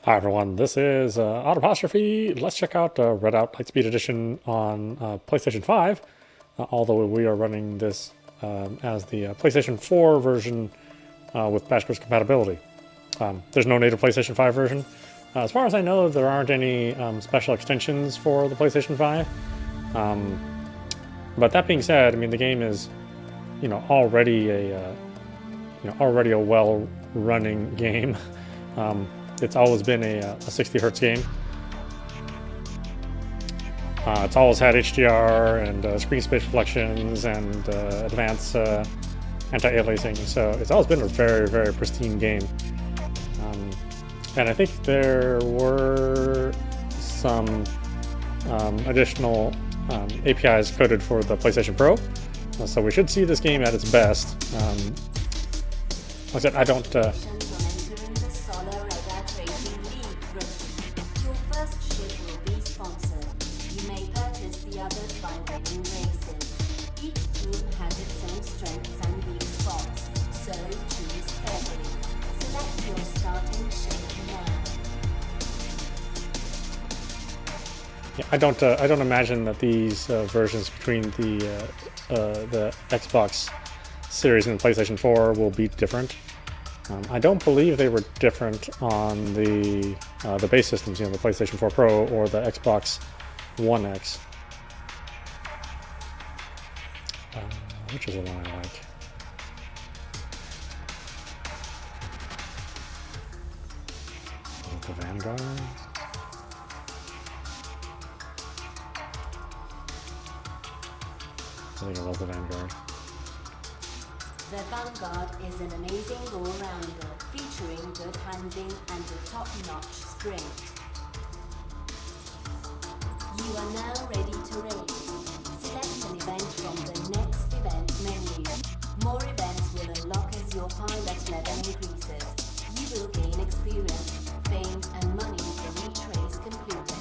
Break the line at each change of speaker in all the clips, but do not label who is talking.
Hi everyone, this is Autopostrophe. Let's check out Redout Lightspeed Edition on PlayStation 5, although we are running this as the PlayStation 4 version with backwards compatibility. There's no native PlayStation 5 version. As far as I know, there aren't any special extensions for the PlayStation 5. But that being said, I mean the game is, already a well-running game. It's always been a 60 hertz game. It's always had HDR and screen space reflections and advanced anti-aliasing, so it's always been a very, very pristine game. And I think there were some additional APIs coded for the PlayStation Pro, so we should see this game at its best. Like I said, I don't. I don't imagine that these versions between the Xbox Series and the PlayStation 4 will be different. I don't believe they were different on the base systems, the PlayStation 4 Pro or the Xbox One X. Which is the one I like? The Vanguard. I think it was the Vanguard.
The Vanguard is an amazing all-rounder, featuring good handling and a top-notch sprint. You are now ready to race. Select an event from the next event menu. More events will unlock as your pilot level increases. You will gain experience, fame, and money for each race completed.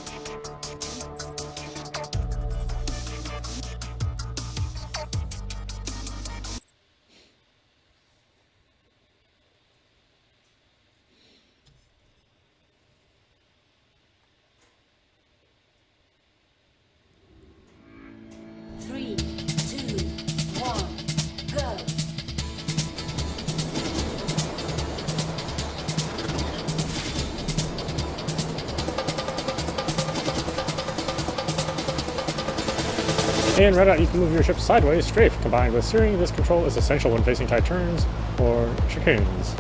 In Redout, you can move your ship sideways, strafe. Combined with steering, this control is essential when facing tight turns or chicanes.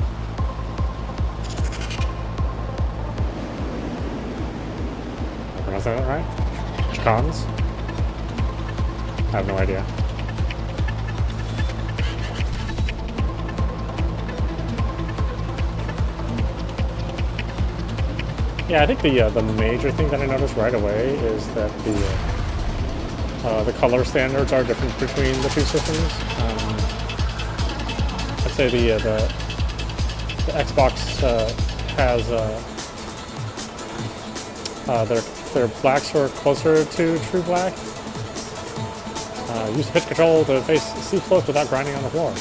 Am I pronouncing that right? Chicanes? I have no idea. Yeah, I think the major thing that I noticed right away is that the color standards are different between the two systems. I'd say the Xbox has their blacks are closer to true black. Use the pitch control to face steep slopes without grinding on the floor.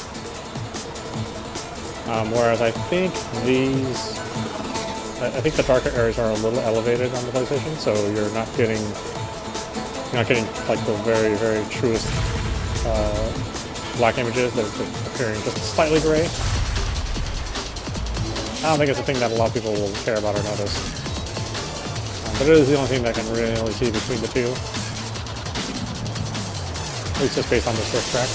Whereas I think the darker areas are a little elevated on the PlayStation, so you're not getting like the very, very truest black images. They're appearing just slightly gray. I don't think it's a thing that a lot of people will care about or notice. But it is the only thing that I can really see between the two. At least just based on this first track.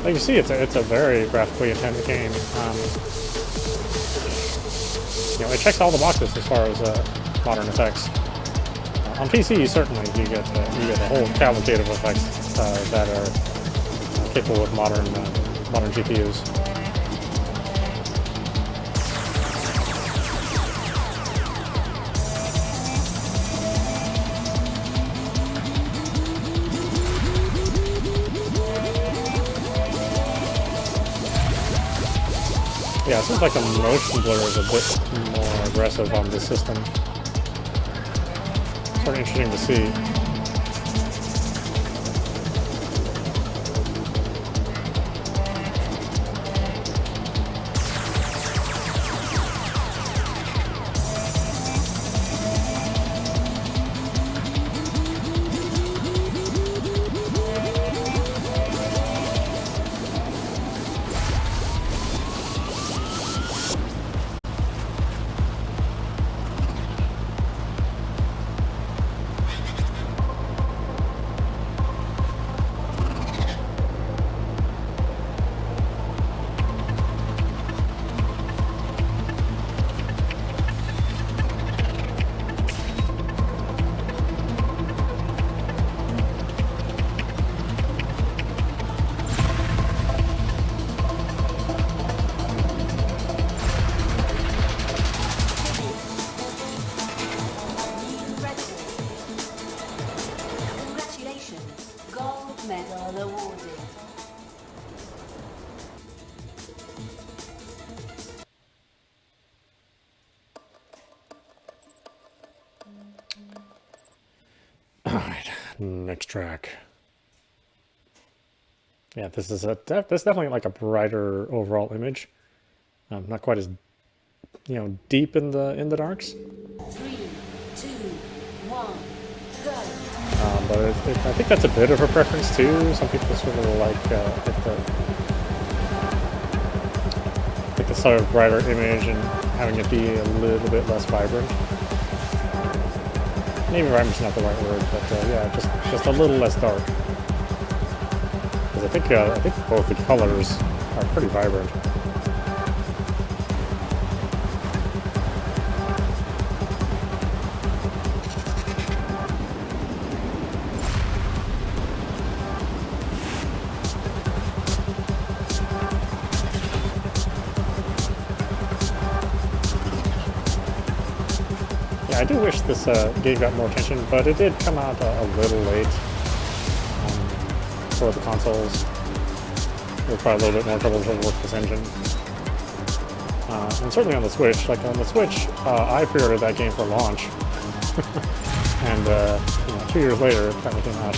Like you see, it's a very graphically intense game. It checks all the boxes as far as modern effects. On PC, certainly you get a whole cavalcade of effects that are capable of modern GPUs. Yeah, it seems like the motion blur is a bit more aggressive on this system. Sort of interesting to see.
Medal awarded.
Alright, next track. Yeah, this is this is definitely like a brighter overall image. Not quite as, you know, deep in the darks.
3, 2, 1, go.
But I think that's a bit of a preference too. Some people sort of like the sort of brighter image and having it be a little bit less vibrant. Maybe vibrant's not the right word, but yeah, just a little less dark. Because I think both the colors are pretty vibrant. I do wish this game got more attention, but it did come out a little late for the consoles. It was probably a little bit more trouble to work this engine. And certainly on the Switch. Like on the Switch, I pre-ordered that game for launch. And you know, 2 years later, it finally came out.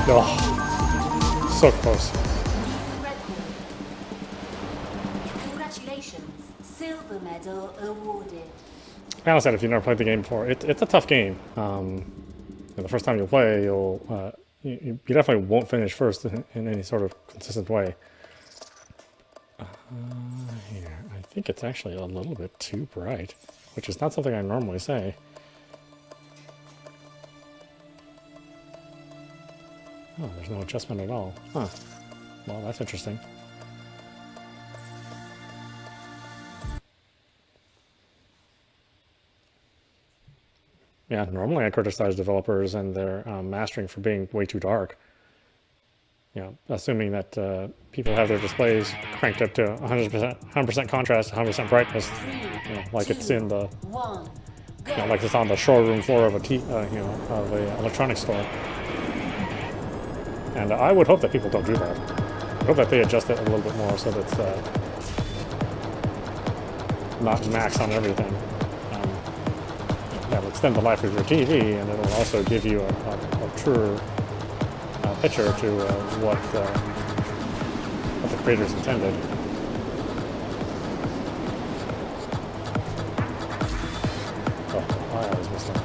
Oh, so close.
Congratulations, silver medal awarded.
Like I said, if you've never played the game before, it's a tough game. And the first time you play, you definitely won't finish first in any sort of consistent way. Here, I think it's actually a little bit too bright, which is not something I normally say. Oh, there's no adjustment at all. Huh. Well, that's interesting. Yeah, normally I criticize developers and their mastering for being way too dark. You know, assuming that people have their displays cranked up to 100% contrast, 100% brightness, you know, like it's in the, you know, like it's on the showroom floor of of a electronics store. And I would hope that people don't do that. I hope that they adjust it a little bit more so that it's not max on everything. That'll extend the life of your TV, and it'll also give you a truer picture to what creators intended. Oh, why I was missing.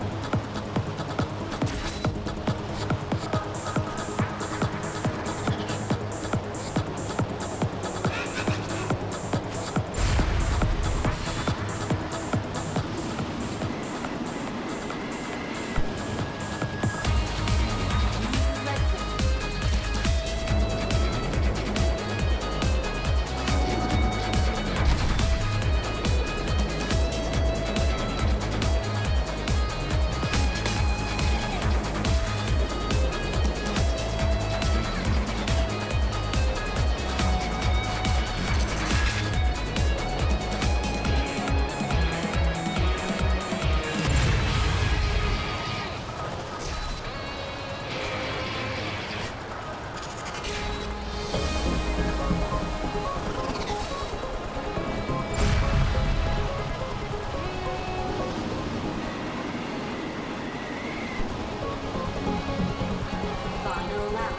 Final lap.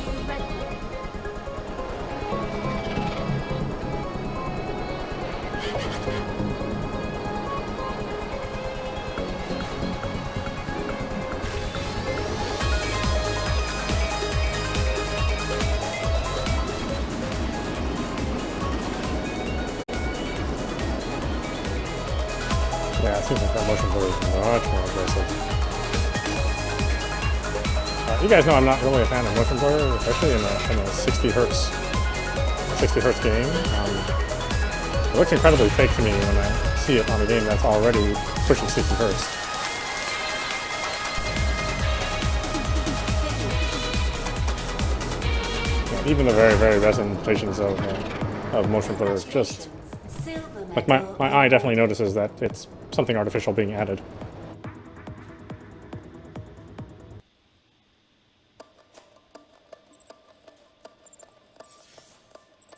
Be ready.
Yeah, it seems like that motion blur is much more aggressive. You guys know I'm not really a fan of motion blur, especially in a 60 hertz game. It looks incredibly fake to me when I see it on a game that's already pushing 60 hertz. Yeah, even the very, very best implementations of motion blur is just like my eye definitely notices that it's something artificial being added.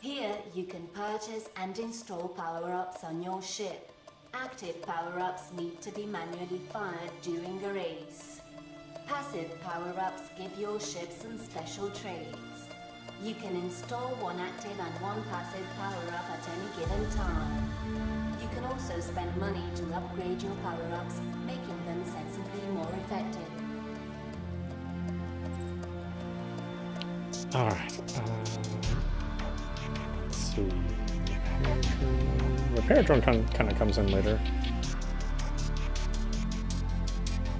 Here you can purchase and install power-ups on your ship. Active power-ups need to be manually fired during a race. Passive power-ups give your ship some special traits. You can install one active and one passive power-up at any given time. You can also spend money to upgrade your power-ups, making them sensibly more effective.
Alright, let's see. Repair drone kind of comes in later.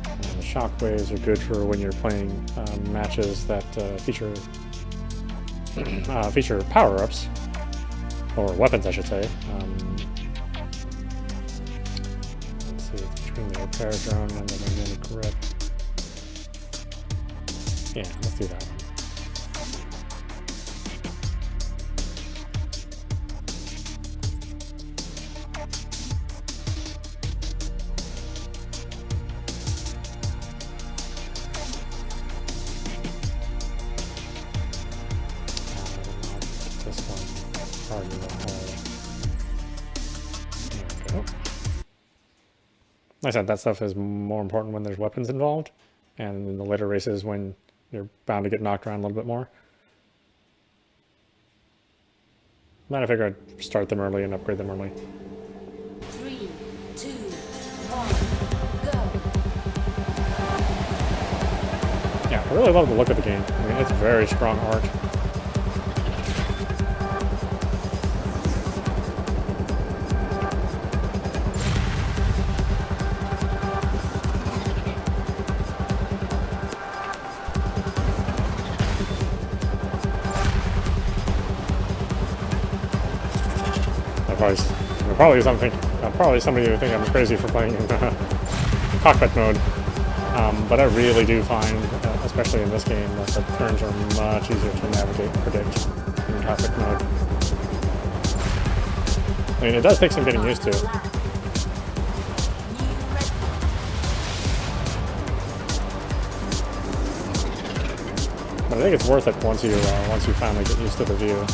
And the shockwaves are good for when you're playing matches that feature power-ups, or weapons, I should say. Let's see, it's between the repair drone and the magnetic grip. Yeah, let's do that one. Like I said, that stuff is more important when there's weapons involved, and in the later races when you're bound to get knocked around a little bit more. Then I figure I'd start them early and upgrade them early.
3, 2, 1, go!
Yeah, I really love the look of the game. I mean, it's very strong art. Probably somebody would think I'm crazy for playing in cockpit mode, but I really do find, especially in this game, that the turns are much easier to navigate and predict in cockpit mode. I mean, it does take some getting used to. But I think it's worth it once you finally get used to the view.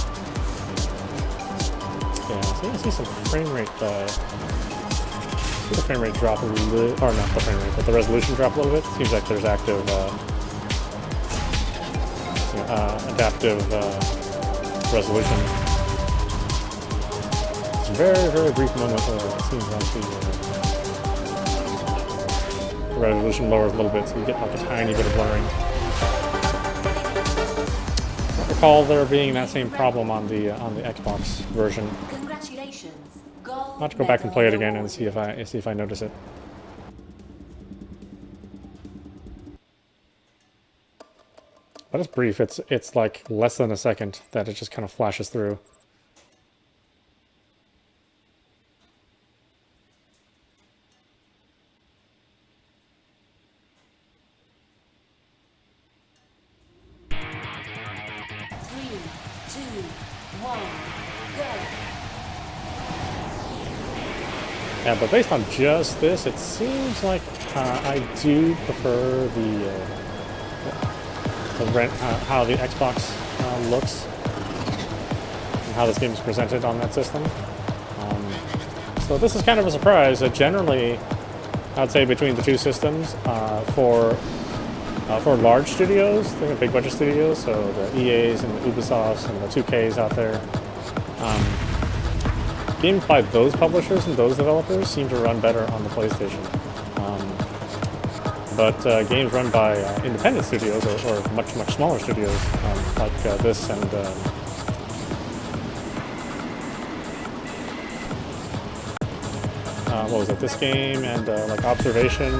Yeah, so you can see some frame rate, the frame rate drop a little, or not the frame rate, but the resolution drop a little bit. Seems like there's active, adaptive resolution. It's a very, very brief moment where it seems like the resolution lowers a little bit, so you get like a tiny bit of blurring. I recall there being that same problem on the Xbox version.
Congratulations.
I'll have to go back and play it again and see if I notice it. But it's brief. It's like less than a second that it just kind of flashes through. Yeah, but based on just this, it seems like I do prefer how the Xbox looks and how this game is presented on that system. So this is kind of a surprise. Generally, I'd say between the two systems, for large studios, the big budget studios, so the EAs and the Ubisofts and the 2Ks out there, games by those publishers and those developers seem to run better on the PlayStation. But games run by independent studios or much smaller studios like this and what was it? This game and like Observation.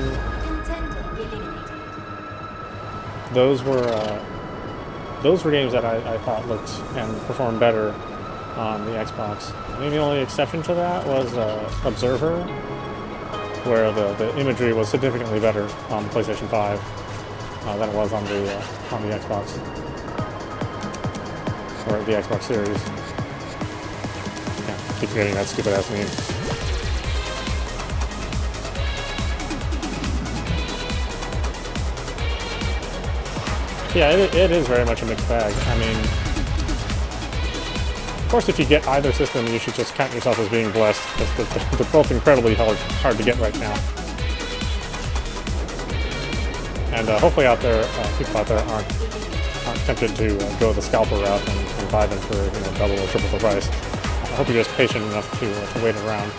Those were games that I thought looked and performed better on the Xbox. I think the only exception to that was Observer, where the imagery was significantly better on the PlayStation 5 than it was on the Xbox or the Xbox Series. Yeah, keep forgetting that stupid ass name. Yeah, it is very much a mixed bag. I mean, of course, if you get either system, you should just count yourself as being blessed, because they're both incredibly hard to get right now. And hopefully people out there aren't tempted to go the scalper route and buy them for double or triple the price. I hope you're just patient enough to wait around.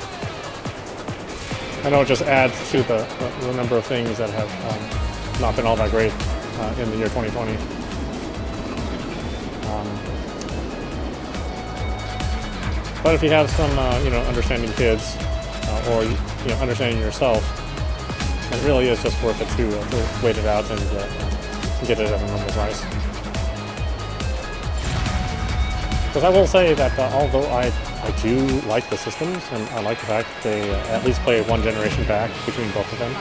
I know it just adds to the number of things that have not been all that great in the year 2020. But if you have some, understanding kids, or understanding yourself, it really is just worth it to wait it out and get it at a normal price. Because I will say that although I do like the systems, and I like the fact that they at least play one generation back between both of them,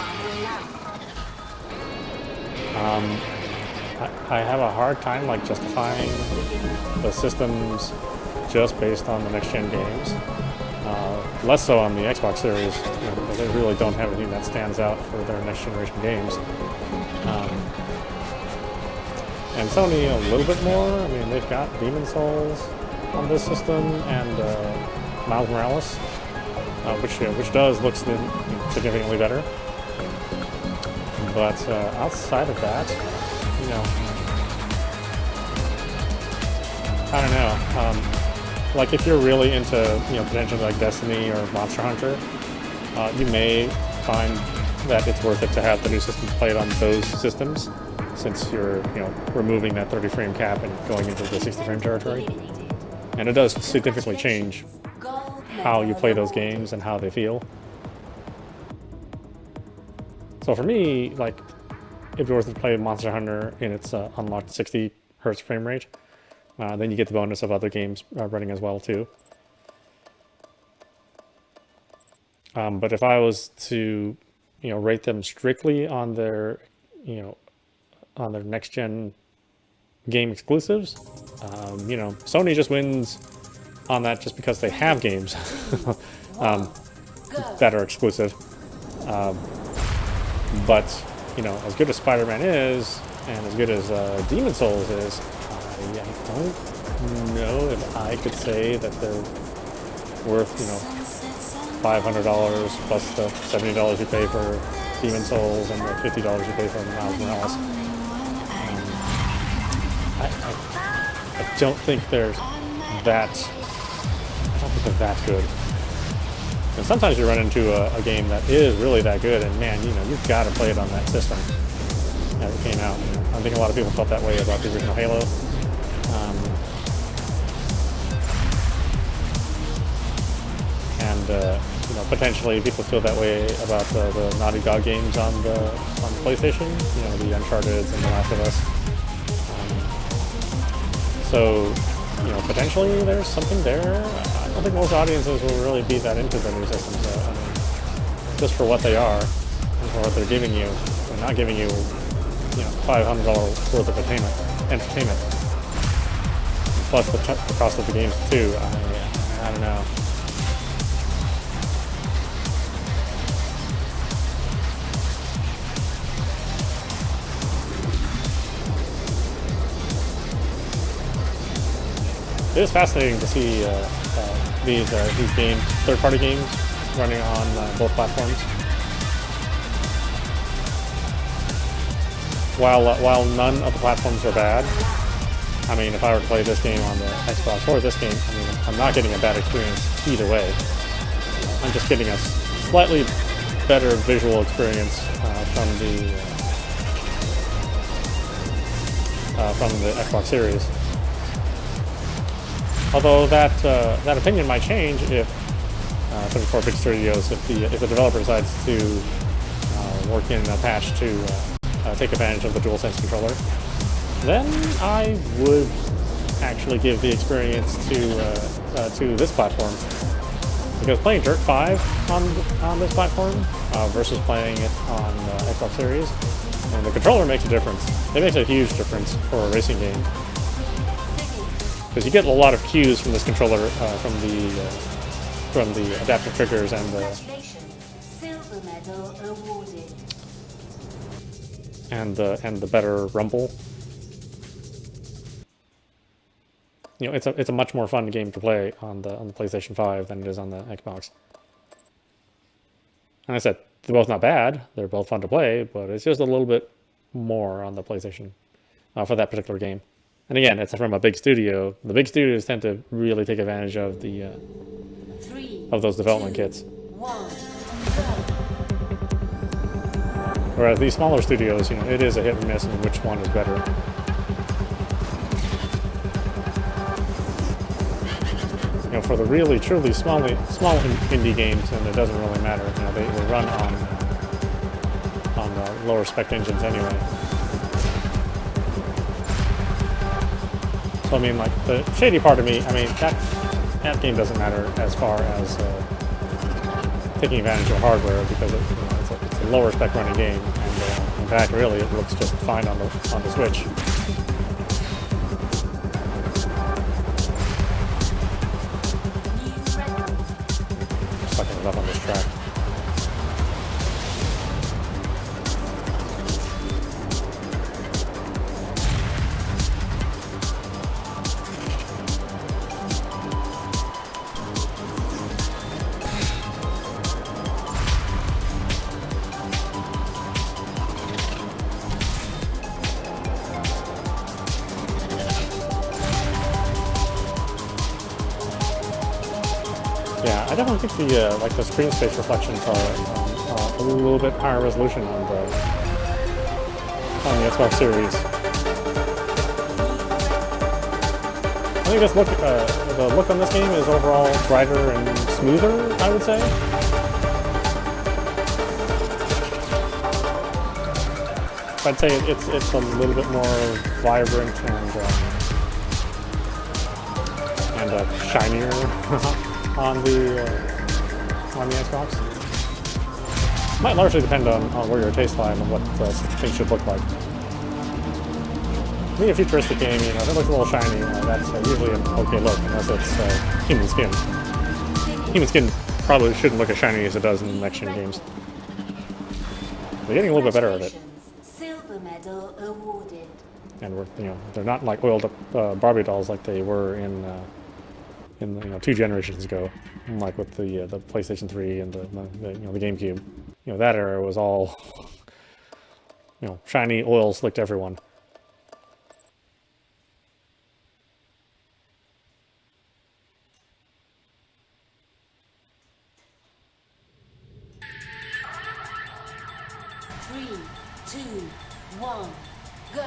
I have a hard time justifying the systems just based on the next-gen games. Less so on the Xbox Series, because they really don't have anything that stands out for their next-generation games. And Sony a little bit more. I mean, they've got Demon's Souls on this system and Miles Morales, which does look significantly better. But outside of that, I don't know. If you're really into, potentially like Destiny or Monster Hunter, you may find that it's worth it to have the new system played on those systems, since you're, removing that 30 frame cap and going into the 60 frame territory. And it does significantly change how you play those games and how they feel. So for me, it'd be worth it to play Monster Hunter in its unlocked 60 hertz frame rate. Then you get the bonus of other games running as well too. But if I was to, rate them strictly on their, on their next-gen game exclusives, Sony just wins on that just because they have games that are exclusive. But as good as Spider-Man is, and as good as Demon's Souls is, I don't know if I could say that they're worth, $500 plus the $70 you pay for Demon's Souls and the $50 you pay for Miles Morales. I don't think there's that good. And sometimes you run into a game that is really that good, and man, you know, you've got to play it on that system as it came out. You know, I think a lot of people felt that way about the original Halo. You know, potentially people feel that way about the Naughty Dog games on the PlayStation. You know, the Uncharted and The Last of Us. So, you know, potentially there's something there. I don't think most audiences will really be that into the new systems. I mean, just for what they are and for what they're giving you. They're not giving you, you know, $500 worth of entertainment. Plus the cost of the games too. I don't know. It is fascinating to see these games, third-party games, running on both platforms. While none of the platforms are bad, I mean, if I were to play this game on the Xbox or this game, I mean, I'm not getting a bad experience either way. I'm just getting a slightly better visual experience from the Xbox Series. Although that opinion might change if 34-bit studios, if the developer decides to work in a patch to take advantage of the DualSense controller, then I would actually give the experience to this platform. Because playing Dirt 5 on this platform versus playing it on Xbox Series, and the controller makes a difference. It makes a huge difference for a racing game. Because you get a lot of cues from this controller, from the adaptive triggers and the
Silver medal awarded.
and the better rumble. You know, it's a much more fun game to play on the PlayStation 5 than it is on the Xbox. And I said they're both not bad; they're both fun to play, but it's just a little bit more on the PlayStation for that particular game. And again, it's from a big studio. The big studios tend to really take advantage of those development kits. Whereas these smaller studios, you know, it is a hit and miss in which one is better. You know, for the really truly small indie games, and it doesn't really matter. You know, they run on lower spec engines anyway. So I mean, like the shady part of me, I mean that game doesn't matter as far as taking advantage of hardware, because it's a lower spec running game, and in fact, really, it looks just fine on the Switch. Sucking it up on this track. Yeah, I definitely think the screen space reflections are a little bit higher resolution on the Xbox Series. I think the look on this game is overall brighter and smoother, I would say. I'd say it's a little bit more vibrant and shinier on the Xbox. Might largely depend on where your taste lies and what things should look like. To me, a futuristic game, you know, if it looks a little shiny, that's usually an okay look, unless it's human skin. Human skin probably shouldn't look as shiny as it does in the next-gen games. They're getting a little bit better at it.
Silver medal awarded.
And they're not like oiled up Barbie dolls like they were in 2 generations ago, like with the PlayStation 3 and the GameCube. You know, that era was all shiny, oil slicked everyone.
2, 1, go!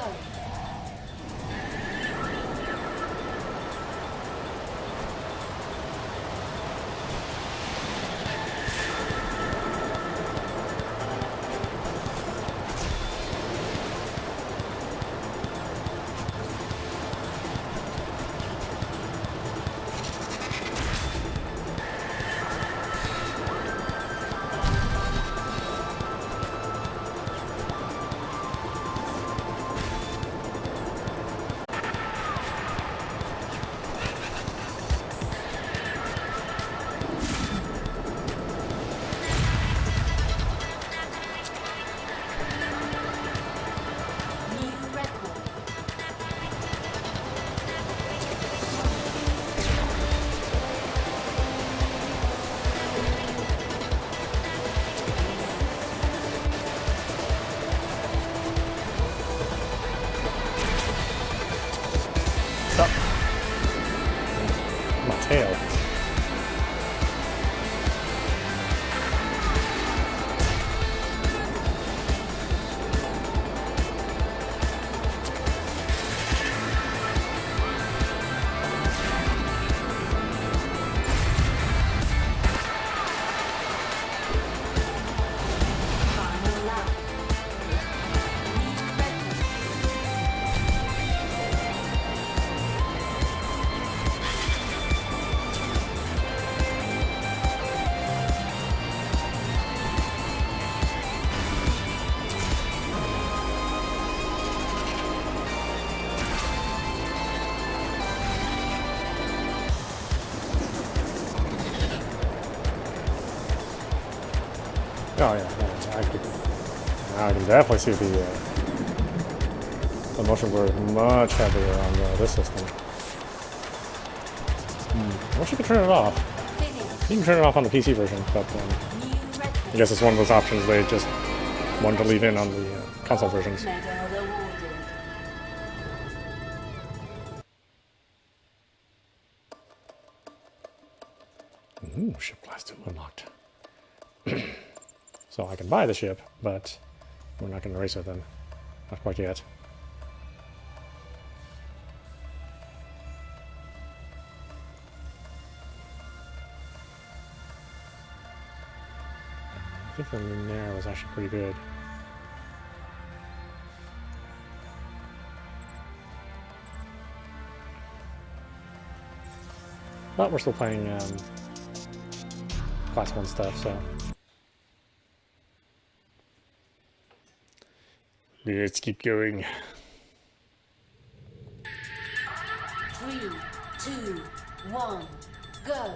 Stop. My tail.
Final lap. New record.
Oh yeah, I can definitely see the motion blur is much heavier on this system. I wish you could turn it off.
Finish.
You can turn it off on the PC version, but
New record.
I guess it's one of those options they just wanted to leave in on the console versions.
Medal awarded.
Ooh, ship class 2 unlocked. So I can buy the ship, but we're not going to race with them. Not quite yet. I think the Lunaire was actually pretty good. But we're still playing Class 1 stuff, so... Let's keep going.
3, 2, 1, go!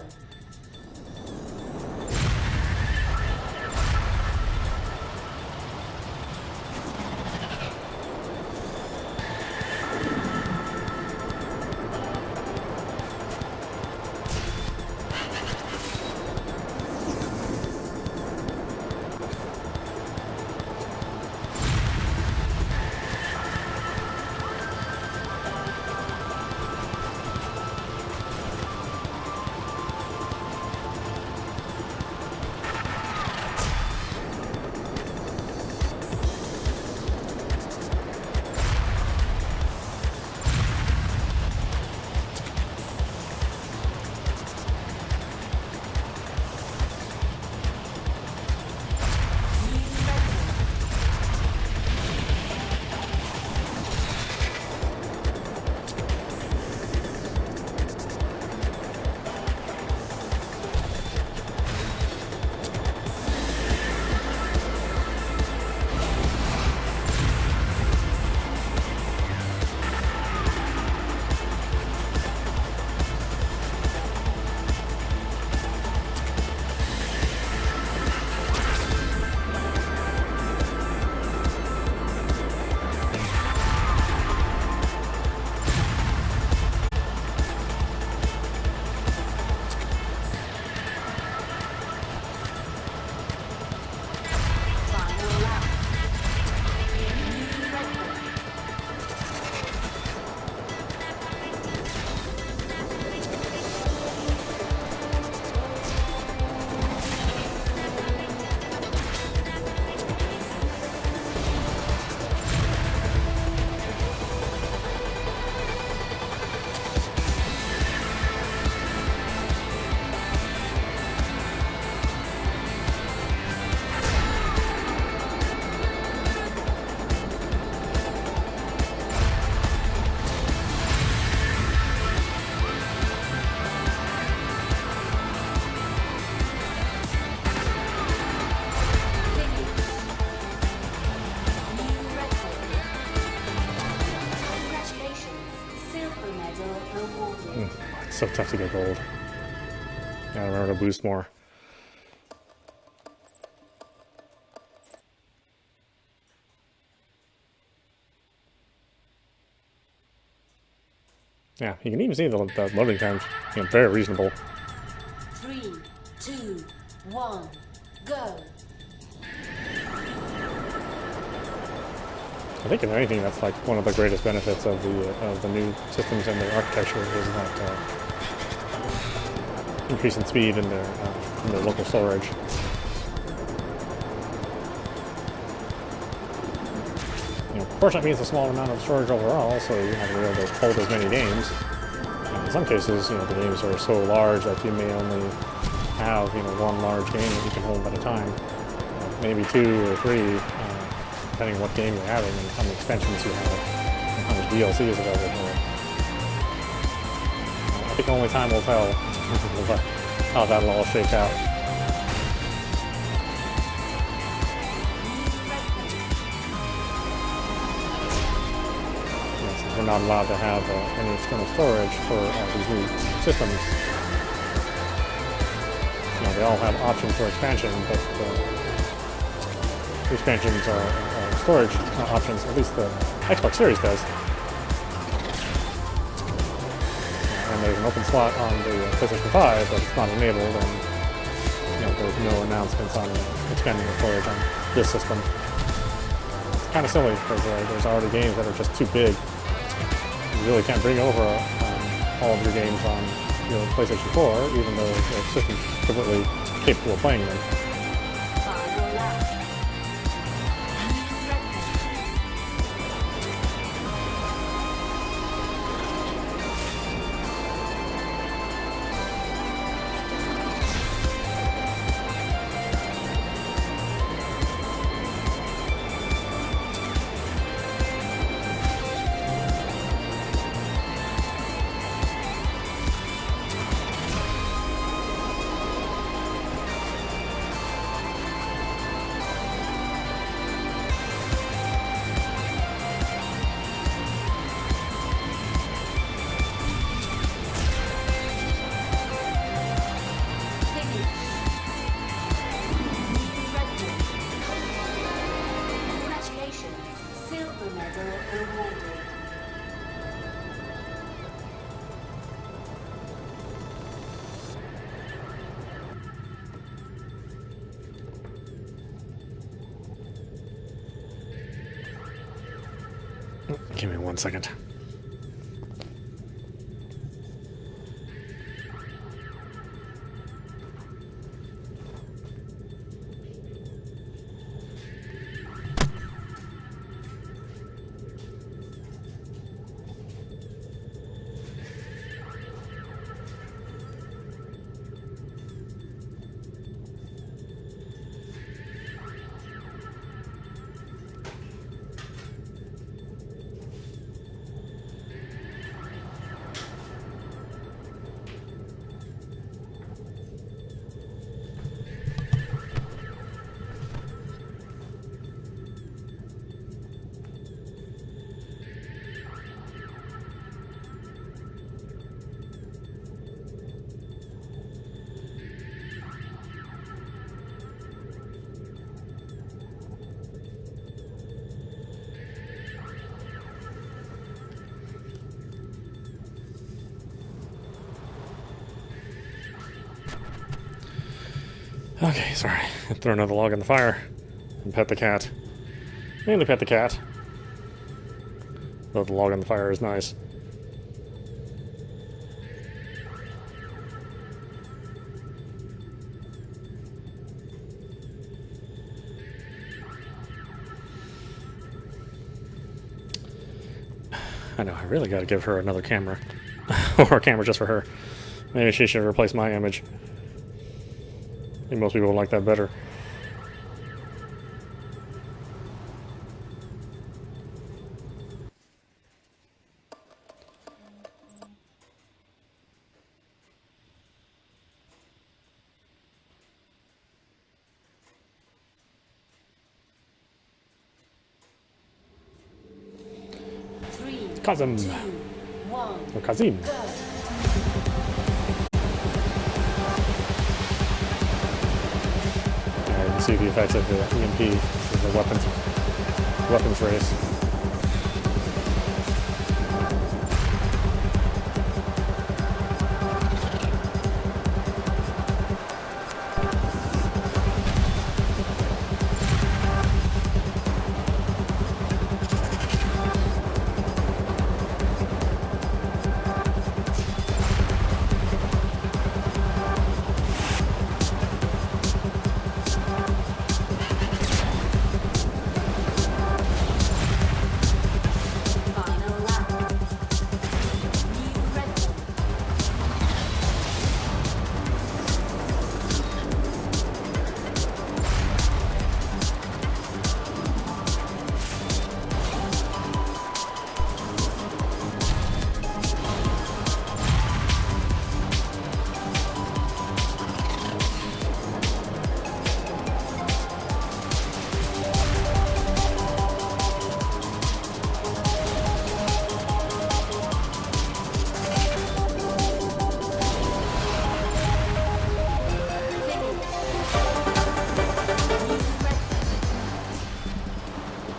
so tough to get gold. Gotta remember to boost more. Yeah, you can even see the loading times, you know, very reasonable.
3, 2, 1, go.
I think if anything, that's like one of the greatest benefits of the new systems and their architecture is that increase in speed in their local storage. You know, of course, that means a small amount of storage overall, so you're not going to be able to hold as many games. And in some cases, you know, the games are so large that you may only have, you know, one large game that you can hold at a time, maybe 2 or 3. Depending on what game you're having and how many expansions you have and how much DLC is available for it. I think only time will tell how that'll all shake out. Yes, we're not allowed to have any external storage for these new systems. You know, they all have options for expansion, but the expansions are storage options, at least the Xbox Series does. And there's an open slot on the PlayStation 5, but it's not enabled, and you know, there's no announcements on expanding the storage on this system. It's kind of silly because there's already games that are just too big. You really can't bring over all of your games on your PlayStation 4, even though the system's completely capable of playing them. Give me 1 second. Okay, sorry. Throw another log in the fire and pet the cat. Mainly pet the cat. Though the log on the fire is nice. I know, I really gotta give her another camera. Or a camera just for her. Maybe she should replace my image. I think most people would like that better. Kazim. Or Kazim. see the effects of the EMP. This is a weapons race.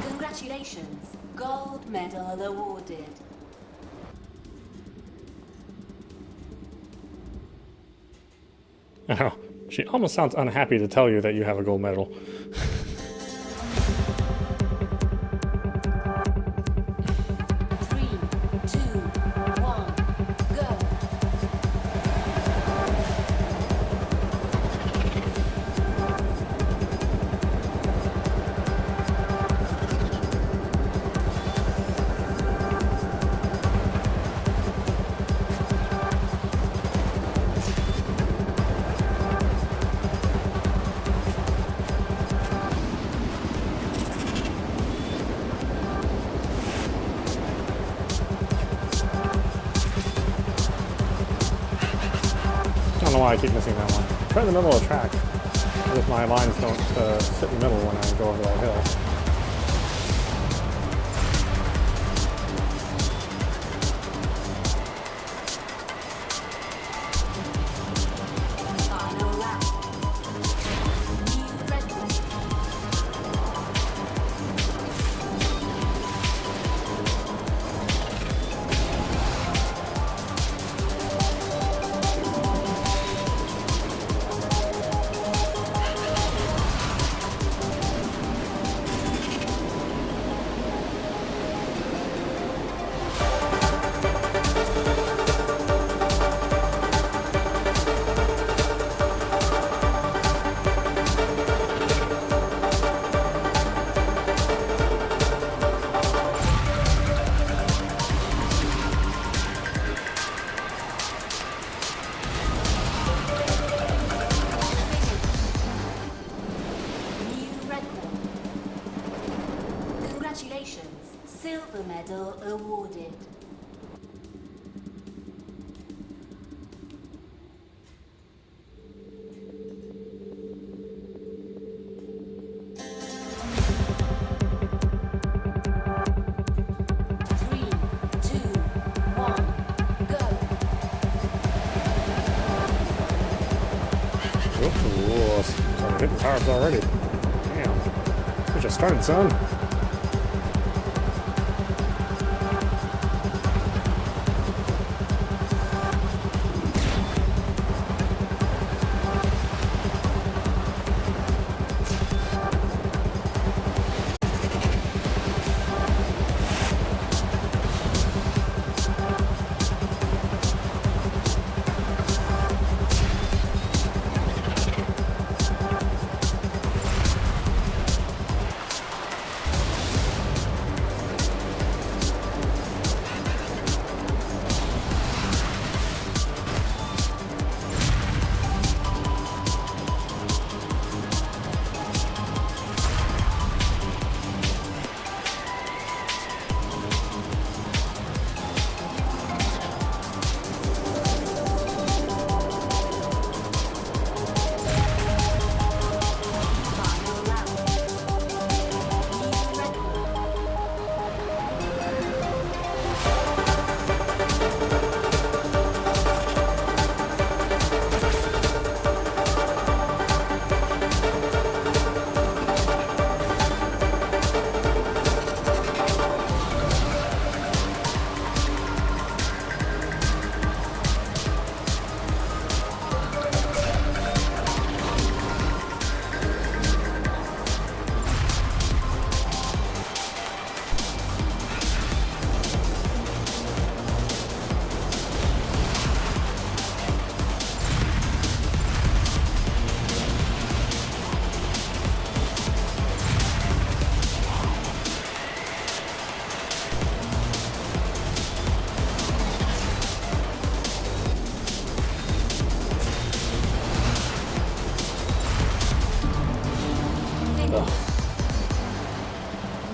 Congratulations, gold medal awarded.
Oh, she almost sounds unhappy to tell you that you have a gold medal.
3, 2, 1, go.
I don't know why I keep missing that one. It's right in the middle of the track. As if my lines don't sit in the middle when I go over that hill.
Final lap. New record. New record. Congratulations, silver medal awarded. Three, two, one, go.
Ooh, started hitting carbs already. Damn. We just started, son.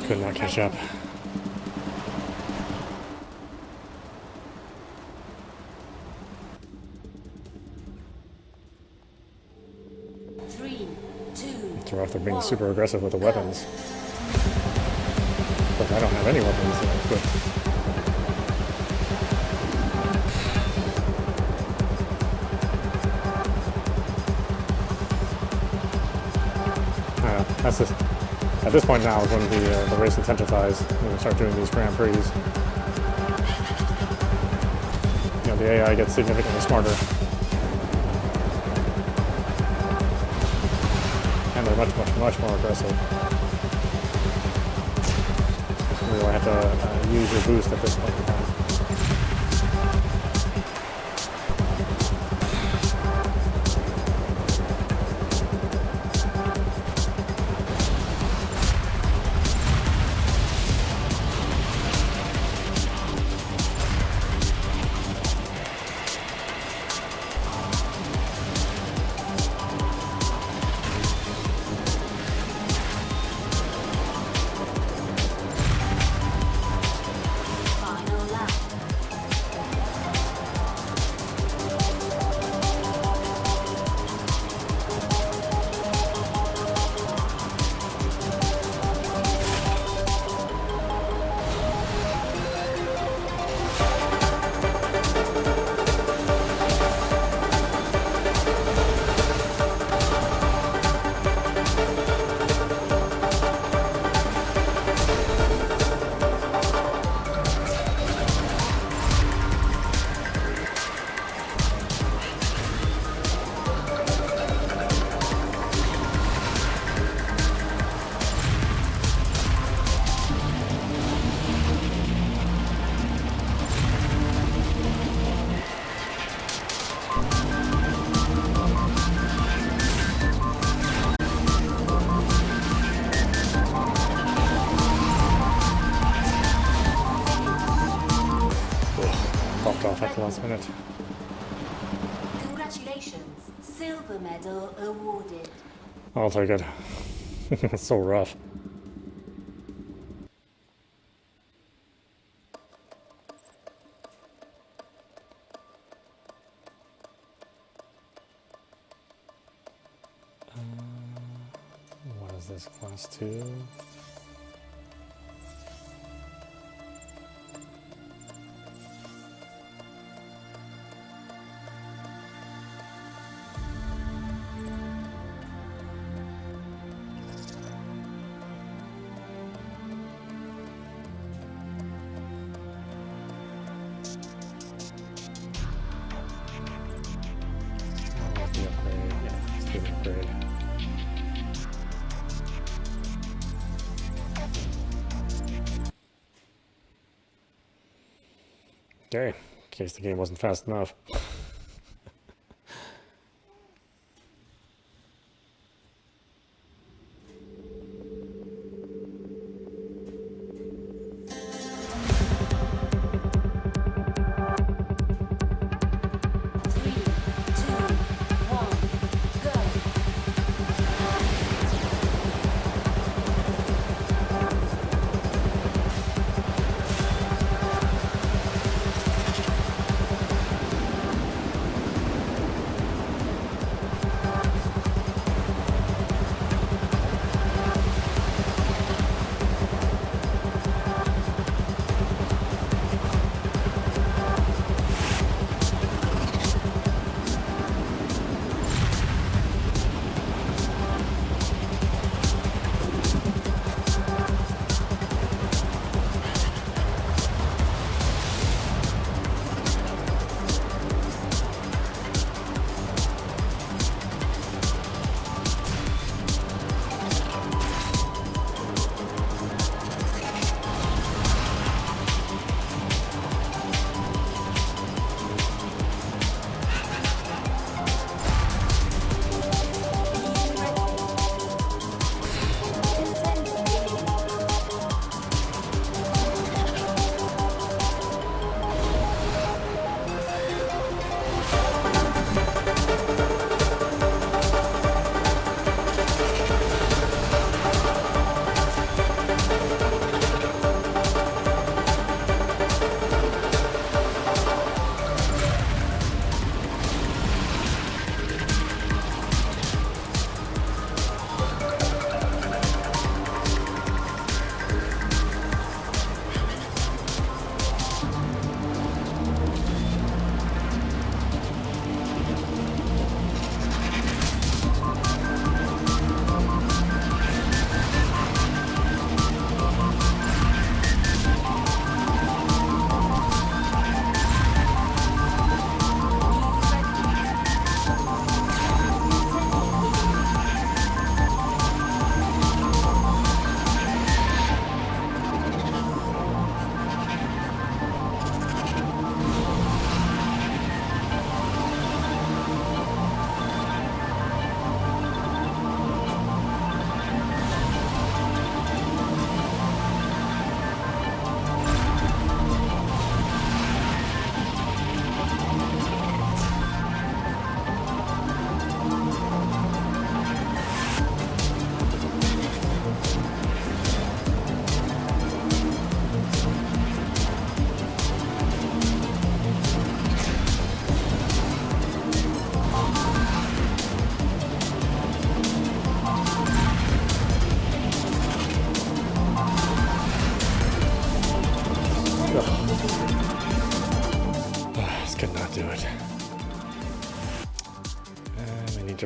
Could not catch up. They're off, they're being super aggressive with the weapons. But I don't have any weapons, so that's good. That's just, at this point now is when the race intensifies. When we start doing these Grand Prix, you know, the AI gets significantly smarter. And they're much more aggressive. You really have to use your boost at this point in time. Off at the last minute.
Congratulations, silver medal awarded.
I'll take it. It's so rough. What is this, class 2? Okay, in case the game wasn't fast enough.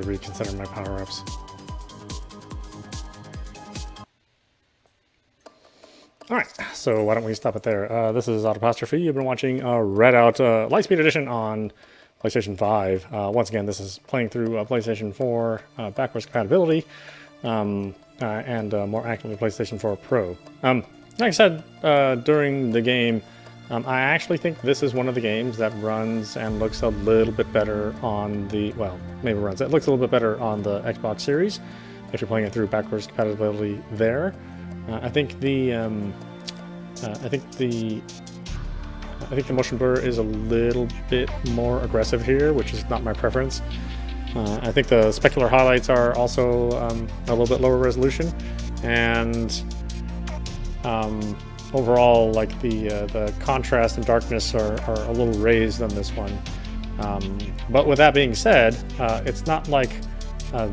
to reconsider my power-ups. Alright, so why don't we stop it there. This is audap. You've been watching Redout Lightspeed Edition on PlayStation 5. Once again, this is playing through PlayStation 4 backwards compatibility, and more accurately PlayStation 4 Pro. Like I said during the game, I actually think this is one of the games that runs and looks a little bit better on the, well, maybe runs. It looks a little bit better on the Xbox Series if you're playing it through backwards compatibility there. I think the motion blur is a little bit more aggressive here, which is not my preference. I think the specular highlights are also a little bit lower resolution, and overall, like the contrast and darkness are a little raised on this one. But with that being said, it's not like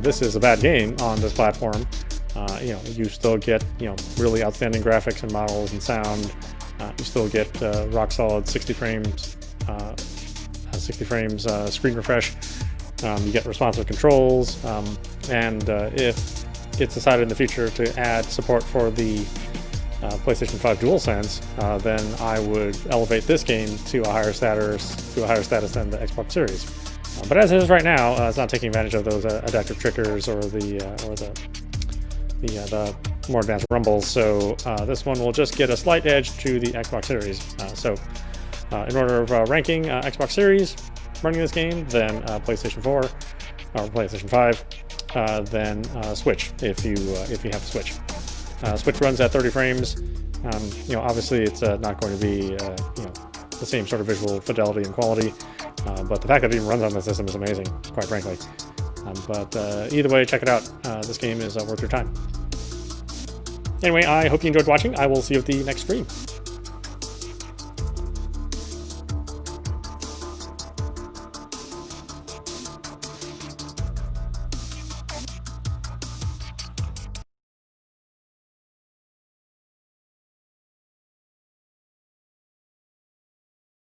this is a bad game on this platform. You know, you still get, you know, really outstanding graphics and models and sound. You still get rock solid 60 frames screen refresh. You get responsive controls, and if it's decided in the future to add support for the PlayStation 5 DualSense, then I would elevate this game to a higher status than the Xbox Series. But as it is right now, it's not taking advantage of those adaptive triggers or the more advanced rumbles, so this one will just get a slight edge to the Xbox Series. So in order of ranking Xbox Series running this game, then PlayStation 4 or PlayStation 5, then Switch if you have a Switch. Switch runs at 30 frames. You know, obviously it's not going to be you know, the same sort of visual fidelity and quality, but the fact that it even runs on the system is amazing, quite frankly. But either way, check it out. This game is worth your time. Anyway, I hope you enjoyed watching. I will see you at the next stream.